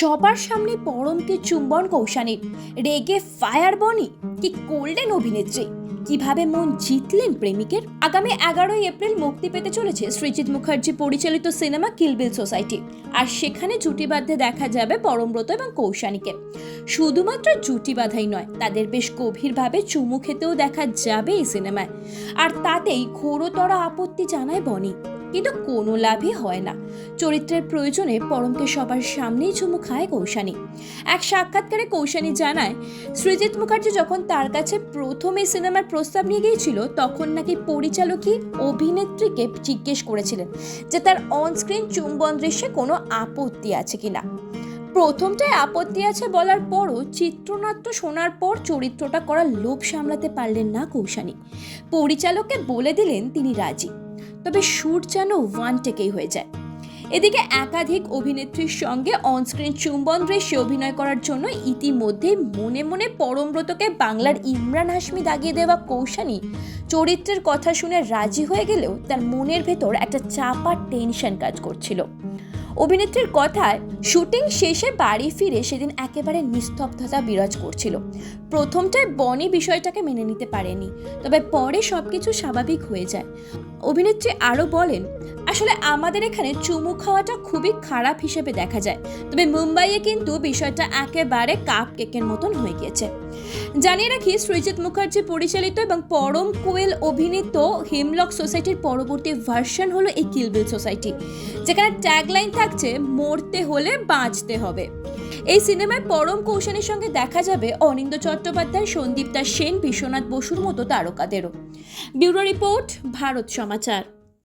সবার সামনে পরমকে চুম্বন কৌশানীর, রেগে ফায়ার বনি কি করলেন অভিনেত্রী, কিভাবে মন জিতলেন প্রেমিকের। আগামী 11ই এপ্রিল মুক্তি পেতে চলেছে সৃজিত মুখার্জি পরিচালিত সিনেমা কিল বিল সোসাইটি। আর সেখানে জুটি বাঁধতে দেখা যাবে পরমব্রত এবং কৌশানীকে। শুধুমাত্র জুটি বাঁধাই নয়, তাদের বেশ গভীরভাবে চুমু খেতেও দেখা যাবে এই সিনেমায়। আর তাতেই ঘোরতর আপত্তি জানায় বনি, কিন্তু কোনো লাভই হয় না। চরিত্রের প্রয়োজনে পরমকে সবার সামনেই চুমু খায় কৌশানী। এক সাক্ষাৎকারে কৌশানী জানায়, সৃজিত মুখার্জি যখন তার কাছে প্রথম এই সিনেমার প্রস্তাব নিয়ে গিয়েছিল, তখন নাকি পরিচালকই অভিনেত্রীকে জিজ্ঞেস করেছিলেন যে তার অনস্ক্রিন চুম্বন দৃশ্যে কোনো আপত্তি আছে কিনা। প্রথমটায় আপত্তি আছে বলার পরও চিত্রনাট্য শোনার পর চরিত্রটা করার লোভ সামলাতে পারলেন না কৌশানী। পরিচালককে বলে দিলেন তিনি রাজি, তবে শুট যেন ওয়ান টেকেই হয়ে যায়। এদিকে একাধিক অভিনেত্রীর সঙ্গে অনস্ক্রিন চুম্বন দৃশ্যে অভিনয় করার জন্য ইতিমধ্যেই মনে মনে পরমব্রতকে বাংলার ইমরান হাশমি দাগিয়ে দেওয়া কৌশানী চরিত্রের কথা শুনে রাজি হয়ে গেলেও তার মনের ভেতর একটা চাপা টেনশন কাজ করছিল। অভিনেত্রীর কথায়, শুটিং শেষে বাড়ি ফিরে সেদিন একেবারে নিস্তব্ধতা বিরাজ করছিল। প্রথমটায় বনি বিষয়টাকে মেনে নিতে পারেনি, তবে পরে সবকিছু স্বাভাবিক হয়ে যায়। অভিনেত্রী আরও বলেন, আসলে আমাদের এখানে চুমু খাওয়াটা খুবই খারাপ হিসেবে দেখা যায়, তবে মুম্বাইয়ে কিন্তু বিষয়টা একেবারে কাপ কেকের মতন হয়ে গিয়েছে। জানিয়ে রাখি, সৃজিত মুখার্জি পরিচালিত এবং পরম কোয়েল অভিনীত হেমলক সোসাইটির পরবর্তী ভার্সন হলো এই কিল বিল সোসাইটি, যেখানে ট্যাগলাইন থাকছে মরতে হলে বাঁচতে হবে। এই সিনেমায় পরম কৌশানীর সঙ্গে দেখা যাবে অনিন্দ্য চট্টোপাধ্যায়, সন্দীপ্তা সেন, বিশ্বনাথ বসুর মতো তারকাদেরও। ব্যুরো রিপোর্ট, ভারত সমাচার।